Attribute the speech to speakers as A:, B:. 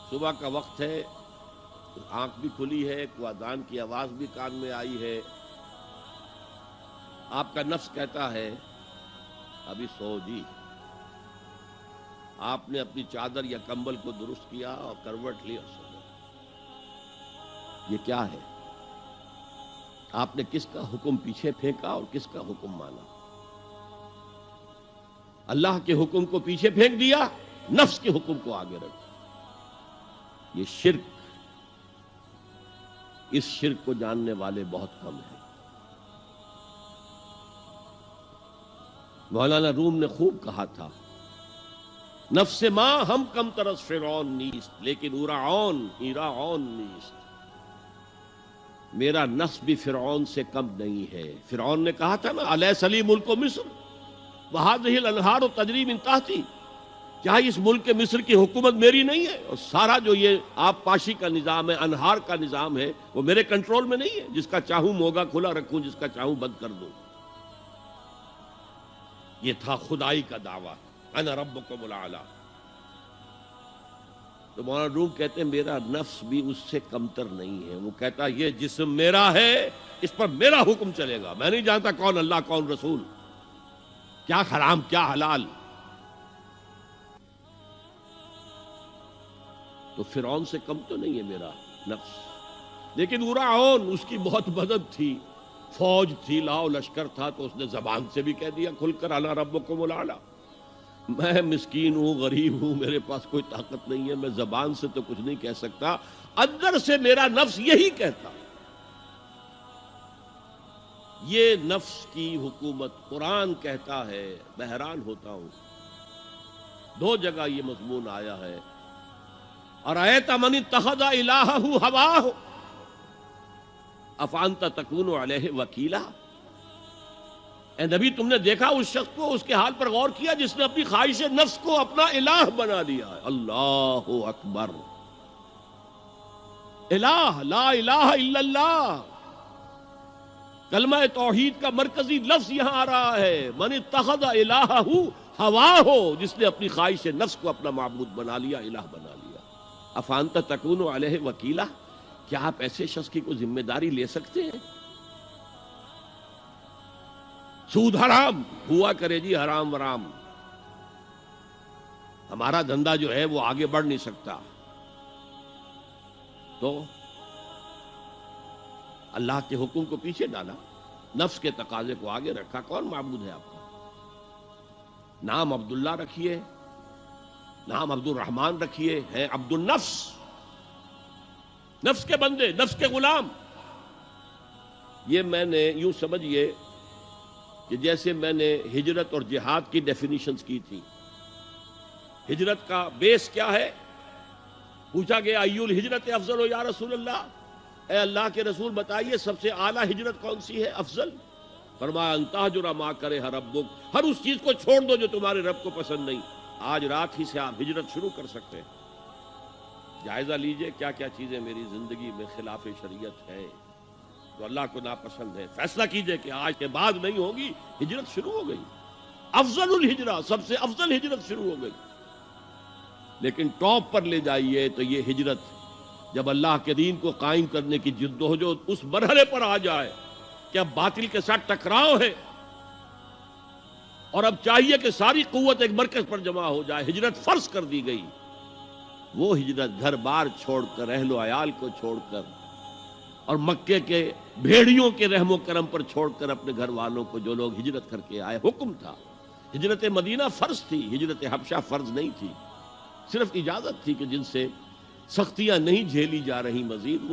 A: صبح کا وقت ہے، آنکھ بھی کھلی ہے، کوئی اذان کی آواز بھی کان میں آئی ہے، آپ کا نفس کہتا ہے ابھی سو جی۔ آپ نے اپنی چادر یا کمبل کو درست کیا اور کروٹ لی اور سو گئے۔ یہ کیا ہے؟ آپ نے کس کا حکم پیچھے پھینکا اور کس کا حکم مانا؟ اللہ کے حکم کو پیچھے پھینک دیا، نفس کے حکم کو آگے رکھا۔ یہ شرک، اس شرک کو جاننے والے بہت کم ہیں۔ مولانا روم نے خوب کہا تھا، نفس ماں ہم کم ترس فرعون نیست لیکن اورعون ایراعون نیست۔ میرا نفس بھی فرعون سے کم نہیں ہے۔ فرعون نے کہا تھا نا الیس لی ملک مصر وہذہ الانہار تجری من تحتی، کیا اس ملک مصر کی حکومت میری نہیں ہے؟ اور سارا جو یہ آب پاشی کا نظام ہے، انہار کا نظام ہے، وہ میرے کنٹرول میں نہیں ہے؟ جس کا چاہوں موگا کھلا رکھوں، جس کا چاہوں بند کر دوں۔ یہ تھا خدائی کا دعویٰ، انا ربکم الاعلی۔ تو مولانا روم کہتے ہیں میرا نفس بھی اس سے کمتر نہیں ہے۔ وہ کہتا یہ جسم میرا ہے، اس پر میرا حکم چلے گا، میں نہیں جانتا کون اللہ کون رسول، کیا حرام کیا حلال۔ تو فرعون سے کم تو نہیں ہے میرا نفس، لیکن اورعون اس کی بہت مدد تھی، فوج تھی، لاؤ لشکر تھا، تو اس نے زبان سے بھی کہہ دیا کھل کر انا ربکم الاعلی۔ میں مسکین ہوں، غریب ہوں، میرے پاس کوئی طاقت نہیں ہے، میں زبان سے تو کچھ نہیں کہہ سکتا، اندر سے میرا نفس یہی کہتا۔ یہ نفس کی حکومت قرآن کہتا ہے، میں حیران ہوتا ہوں۔ دو جگہ یہ مضمون آیا ہے، ارأیت من اتخذ الہہ ہواہ افانت تکون علیہ وکیلا۔ اے نبی تم نے دیکھا اس شخص کو، اس کے حال پر غور کیا جس نے اپنی خواہش نفس کو اپنا الہ بنا لیا ہے۔ اللہ اکبر، الہ لا الہ الا اللہ، کلمہ توحید کا مرکزی لفظ یہاں آ رہا ہے، من اتخذ الہہ ہواہ، جس نے اپنی خواہش نفس کو اپنا معبود بنا لیا، الہ بنا لیا۔ افانت تکون علیہ وکیلا، کیا آپ ایسے شخص کی کوئی ذمہ داری لے سکتے ہیں؟ سود حرام ہوا کرے جی، حرام ورام، ہمارا دھندا جو ہے وہ آگے بڑھ نہیں سکتا۔ تو اللہ کے حکم کو پیچھے ڈالا، نفس کے تقاضے کو آگے رکھا۔ کون معبود ہے آپ کا؟ نام عبداللہ رکھیے، نام عبد الرحمن رکھیے، ہے عبد النفس، نفس کے بندے، نفس کے غلام۔ یہ میں نے یوں سمجھئے کہ جیسے میں نے ہجرت اور جہاد کی ڈیفینیشنز کی تھی۔ ہجرت کا بیس کیا ہے؟ پوچھا گیا ای الہجرت افضل یا رسول اللہ، اے اللہ کے رسول بتائیے سب سے اعلیٰ ہجرت کون سی ہے، افضل؟ فرمایا ان تہجر ما کرہ ربک، ہر اس چیز کو چھوڑ دو جو تمہارے رب کو پسند نہیں۔ آج رات ہی سے آپ ہجرت شروع کر سکتے ہیں۔ جائزہ لیجئے کیا کیا چیزیں میری زندگی میں خلاف شریعت ہے، تو اللہ کو ناپسند ہے، فیصلہ کیجئے کہ آج کے بعد نہیں ہوگی۔ ہجرت شروع ہو گئی، افضل الہجرہ، سب سے افضل ہجرت شروع ہو گئی۔ لیکن ٹاپ پر لے جائیے تو یہ ہجرت جب اللہ کے دین کو قائم کرنے کی جدوجہد اس مرحلے پر آ جائے کہ اب باطل کے ساتھ ٹکراؤ ہے اور اب چاہیے کہ ساری قوت ایک مرکز پر جمع ہو جائے، ہجرت فرض کر دی گئی۔ وہ ہجرت گھر بار چھوڑ کر، اہل و عیال کو چھوڑ کر، اور مکے کے بھیڑیوں کے رحم و کرم پر چھوڑ کر اپنے گھر والوں کو، جو لوگ ہجرت کر کے آئے۔ حکم تھا، ہجرت مدینہ فرض تھی، ہجرت حبشہ فرض نہیں تھی، صرف اجازت تھی کہ جن سے سختیاں نہیں جھیلی جا رہی مزید وہ